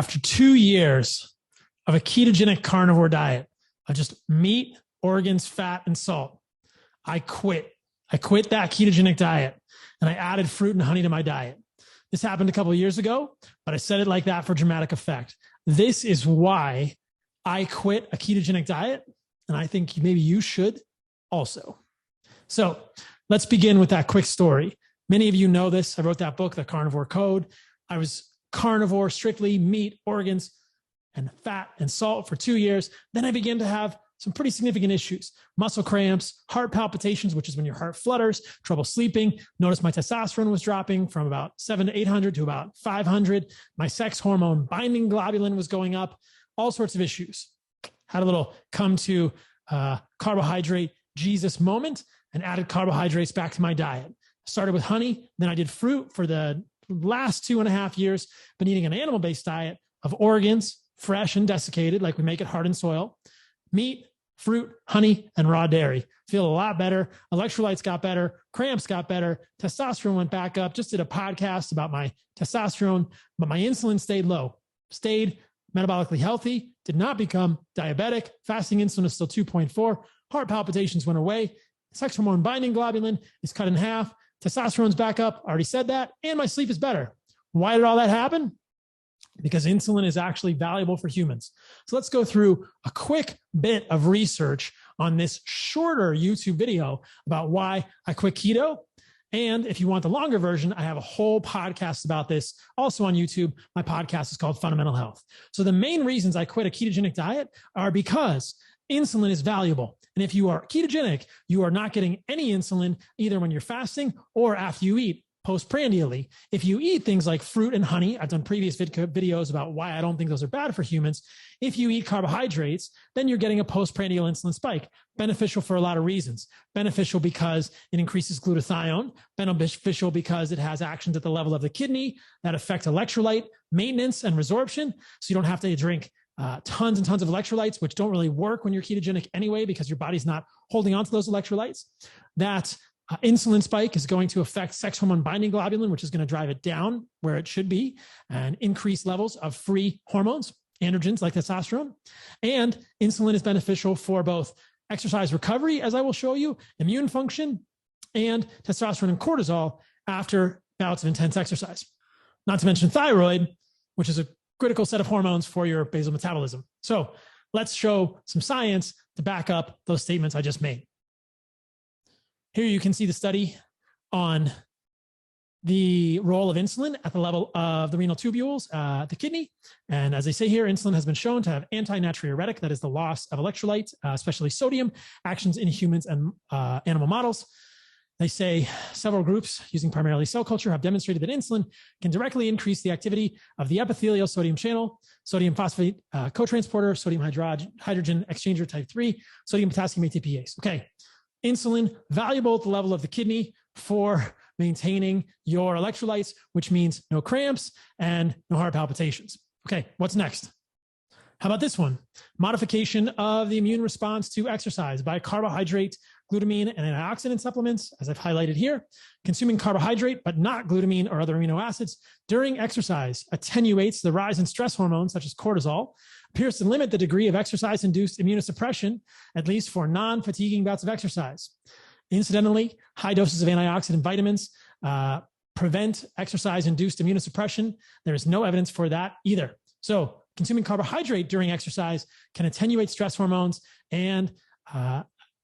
after 2 years of a ketogenic carnivore diet of just meat, organs, fat, and salt, I quit. I quit that ketogenic diet and I added fruit and honey to my diet. This happened a couple of years ago, but I said it like that for dramatic effect. This is why I quit a ketogenic diet, and I think maybe you should also. So let's begin with that quick story. Many of you know this. I wrote that book, The Carnivore Code. I was carnivore, strictly meat, organs, and fat and salt for 2 years. Then I began to have some pretty significant issues: muscle cramps, heart palpitations, which is when your heart flutters, trouble sleeping. Notice my testosterone was dropping from about 700 to 800 to about 500. My sex hormone binding globulin was going up, all sorts of issues. Had a little come to carbohydrate Jesus moment and added carbohydrates back to my diet. Started with honey, then I did fruit for the last 2.5 years. Been eating an animal-based diet of organs, fresh and desiccated, like we make at Heart and Soil, meat, fruit, honey, and raw dairy. Feel a lot better. Electrolytes got better. Cramps got better. Testosterone went back up. Just did a podcast about my testosterone, but my insulin stayed low. Stayed metabolically healthy. Did not become diabetic. Fasting insulin is still 2.4. Heart palpitations went away. Sex hormone binding globulin is cut in half. Testosterone's back up. Already said that. And my sleep is better. Why did all that happen? Because insulin is actually valuable for humans. So let's go through a quick bit of research on this shorter YouTube video about why I quit keto. And if you want the longer version, I have a whole podcast about this also on YouTube. My podcast is called Fundamental Health. So the main reasons I quit a ketogenic diet are because insulin is valuable. And if you are ketogenic, you are not getting any insulin either when you're fasting or after you eat postprandially. If you eat things like fruit and honey, I've done previous videos about why I don't think those are bad for humans. If you eat carbohydrates, then you're getting a postprandial insulin spike. Beneficial for a lot of reasons. Beneficial because it increases glutathione. Beneficial because it has actions at the level of the kidney that affect electrolyte maintenance and resorption. So you don't have to drink tons and tons of electrolytes, which don't really work when you're ketogenic anyway, because your body's not holding on to those electrolytes. That insulin spike is going to affect sex hormone binding globulin, which is going to drive it down where it should be and increase levels of free hormones, androgens like testosterone. And insulin is beneficial for both exercise recovery, as I will show you, immune function, and testosterone and cortisol after bouts of intense exercise. Not to mention thyroid, which is a critical set of hormones for your basal metabolism. So let's show some science to back up those statements I just made. Here you can see the study on the role of insulin at the level of the renal tubules, the kidney. And as they say here, insulin has been shown to have anti-natriuretic, that is the loss of electrolytes, especially sodium, actions in humans and animal models. They say several groups using primarily cell culture have demonstrated that insulin can directly increase the activity of the epithelial sodium channel, sodium phosphate cotransporter, sodium hydrogen exchanger type 3, sodium potassium ATPase. Okay. Insulin, valuable at the level of the kidney for maintaining your electrolytes, which means no cramps and no heart palpitations. Okay, what's next? How about this one? Modification of the immune response to exercise by carbohydrate, glutamine, and antioxidant supplements, as I've highlighted here. Consuming carbohydrate, but not glutamine or other amino acids during exercise attenuates the rise in stress hormones, such as cortisol, appears to limit the degree of exercise-induced immunosuppression, at least for non-fatiguing bouts of exercise. Incidentally, high doses of antioxidant vitamins prevent exercise-induced immunosuppression. There is no evidence for that either. So consuming carbohydrate during exercise can attenuate stress hormones and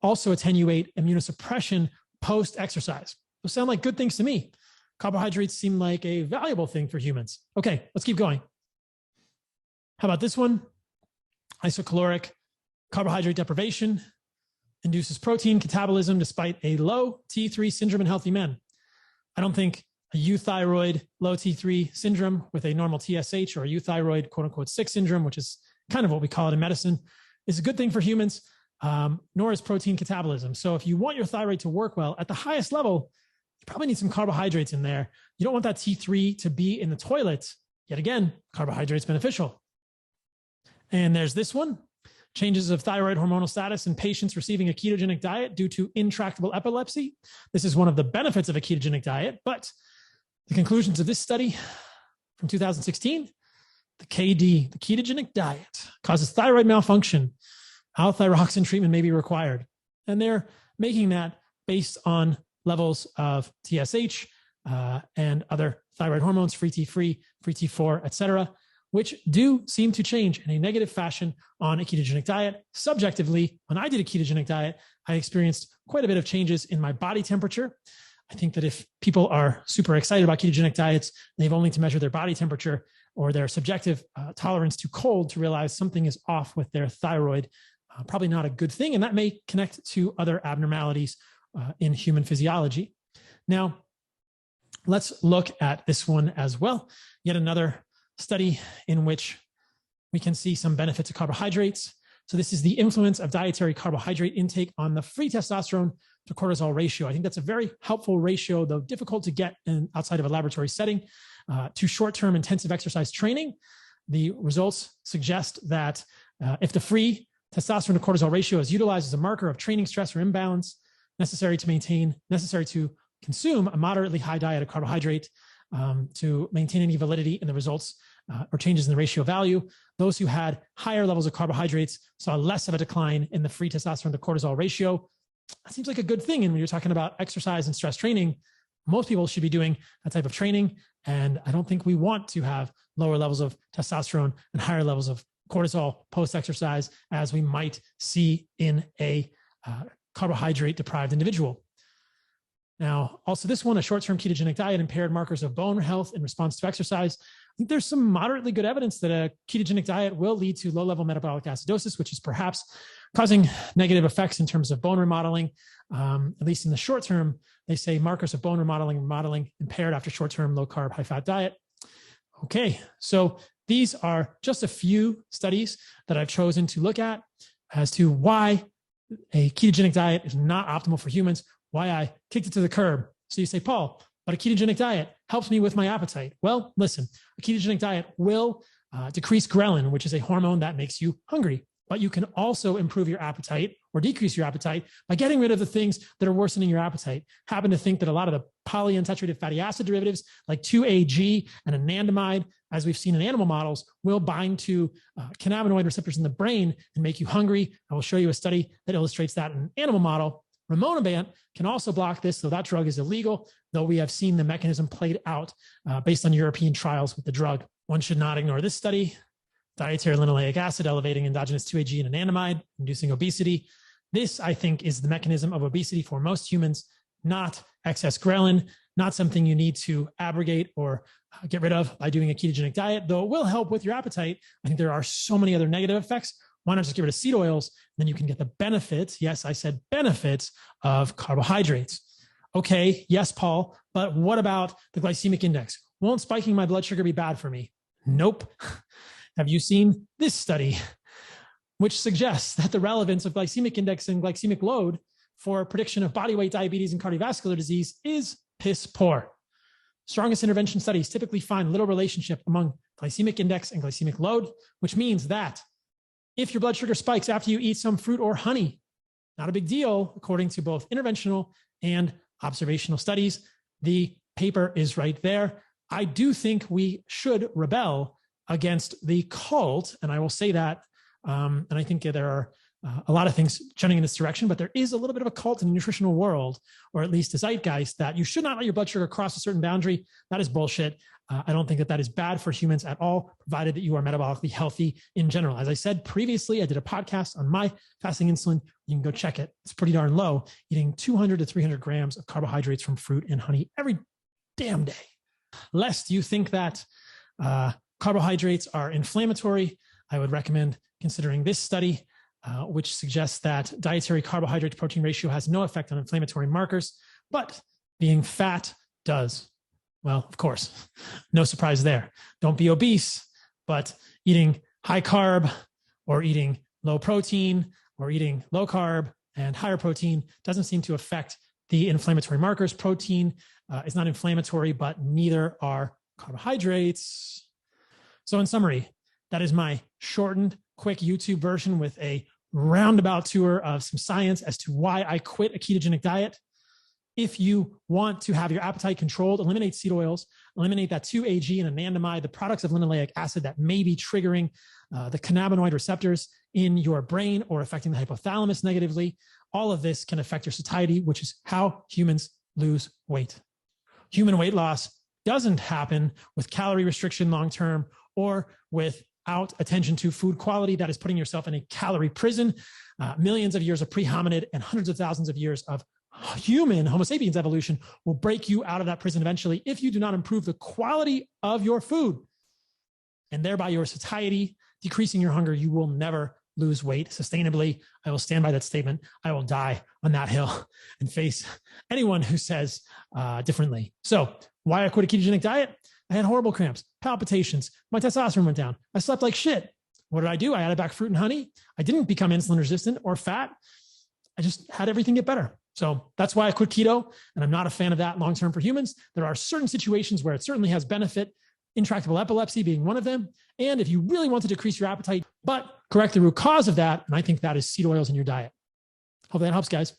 also attenuate immunosuppression post-exercise. Those sound like good things to me. Carbohydrates seem like a valuable thing for humans. Okay, let's keep going. How about this one? Isocaloric carbohydrate deprivation induces protein catabolism despite a low T3 syndrome in healthy men. I don't think a euthyroid low T3 syndrome with a normal TSH or a euthyroid quote unquote 6 syndrome, which is kind of what we call it in medicine, is a good thing for humans, nor is protein catabolism. So if you want your thyroid to work well at the highest level, you probably need some carbohydrates in there. You don't want that T3 to be in the toilet. Yet again, carbohydrates beneficial. And there's this one, changes of thyroid hormonal status in patients receiving a ketogenic diet due to intractable epilepsy. This is one of the benefits of a ketogenic diet, but the conclusions of this study from 2016 the KD, the ketogenic diet, causes thyroid malfunction. L-thyroxine treatment may be required. And they're making that based on levels of TSH and other thyroid hormones, free T3, free T4, et cetera, which do seem to change in a negative fashion on a ketogenic diet. Subjectively, when I did a ketogenic diet, I experienced quite a bit of changes in my body temperature. I think that if people are super excited about ketogenic diets, they've only to measure their body temperature or their subjective tolerance to cold to realize something is off with their thyroid. Probably not a good thing, and that may connect to other abnormalities in human physiology. Now, let's look at this one as well. Yet another study in which we can see some benefits of carbohydrates. So this is the influence of dietary carbohydrate intake on the free testosterone to cortisol ratio. I think that's a very helpful ratio, though difficult to get outside of a laboratory setting. To short-term intensive exercise training, the results suggest that if the free testosterone to cortisol ratio is utilized as a marker of training stress or imbalance necessary to consume a moderately high diet of carbohydrate to maintain any validity in the results or changes in the ratio value. Those who had higher levels of carbohydrates saw less of a decline in the free testosterone to cortisol ratio. That seems like a good thing. And when you're talking about exercise and stress training, most people should be doing that type of training. And I don't think we want to have lower levels of testosterone and higher levels of cortisol post-exercise as we might see in a carbohydrate-deprived individual. Now, also this one, a short-term ketogenic diet impaired markers of bone health in response to exercise. I think there's some moderately good evidence that a ketogenic diet will lead to low-level metabolic acidosis, which is perhaps causing negative effects in terms of bone remodeling. At least in the short term, they say markers of bone remodeling impaired after short-term low-carb, high-fat diet. Okay, so these are just a few studies that I've chosen to look at as to why a ketogenic diet is not optimal for humans, why I kicked it to the curb. So you say, Paul, but a ketogenic diet helps me with my appetite. Well, listen, a ketogenic diet will decrease ghrelin, which is a hormone that makes you hungry. But you can also improve your appetite or decrease your appetite by getting rid of the things that are worsening your appetite. Happen to think that a lot of the polyunsaturated fatty acid derivatives like 2-AG and anandamide, as we've seen in animal models, will bind to cannabinoid receptors in the brain and make you hungry. I will show you a study that illustrates that in an animal model. Rimonabant can also block this, so that drug is illegal, though we have seen the mechanism played out based on European trials with the drug. One should not ignore this study. Dietary linoleic acid elevating endogenous 2-AG and anandamide, inducing obesity. This, I think, is the mechanism of obesity for most humans, not excess ghrelin, not something you need to abrogate or get rid of by doing a ketogenic diet, though it will help with your appetite. I think there are so many other negative effects. Why not just get rid of seed oils? Then you can get the benefits. Yes, I said benefits of carbohydrates. Okay, yes, Paul, but what about the glycemic index? Won't spiking my blood sugar be bad for me? Nope. Have you seen this study, which suggests that the relevance of glycemic index and glycemic load for prediction of body weight diabetes and cardiovascular disease is piss poor? Strongest intervention studies typically find little relationship among glycemic index and glycemic load, which means that if your blood sugar spikes after you eat some fruit or honey, not a big deal, according to both interventional and observational studies. The paper is right there. I do think we should rebel against the cult, and I will say that, and I think there are a lot of things trending in this direction, but there is a little bit of a cult in the nutritional world, or at least a zeitgeist, that you should not let your blood sugar cross a certain boundary. That is bullshit. I don't think that that is bad for humans at all, provided that you are metabolically healthy in general. As I said previously, I did a podcast on my fasting insulin. You can go check it. It's pretty darn low, eating 200 to 300 grams of carbohydrates from fruit and honey every damn day. Lest you think that carbohydrates are inflammatory, I would recommend considering this study, which suggests that dietary carbohydrate to protein ratio has no effect on inflammatory markers, but being fat does. Well, of course, no surprise there. Don't be obese, but eating high carb or eating low protein or eating low carb and higher protein doesn't seem to affect the inflammatory markers. Protein is not inflammatory, but neither are carbohydrates. So in summary, that is my shortened, quick YouTube version with a roundabout tour of some science as to why I quit a ketogenic diet. If you want to have your appetite controlled, eliminate seed oils, eliminate that 2-AG and anandamide, the products of linoleic acid that may be triggering the cannabinoid receptors in your brain or affecting the hypothalamus negatively. All of this can affect your satiety, which is how humans lose weight. Human weight loss doesn't happen with calorie restriction long-term or without attention to food quality. That is putting yourself in a calorie prison. Millions of years of pre-hominid and hundreds of thousands of years of human Homo sapiens evolution will break you out of that prison eventually if you do not improve the quality of your food and thereby your satiety, decreasing your hunger. You will never lose weight sustainably. I will stand by that statement. I will die on that hill and face anyone who says differently. So why I quit a ketogenic diet? I had horrible cramps, palpitations. My testosterone went down. I slept like shit. What did I do? I added back fruit and honey. I didn't become insulin resistant or fat. I just had everything get better. So that's why I quit keto. And I'm not a fan of that long-term for humans. There are certain situations where it certainly has benefit, intractable epilepsy being one of them. And if you really want to decrease your appetite, but correct the root cause of that, and I think that is seed oils in your diet. Hope that helps, guys.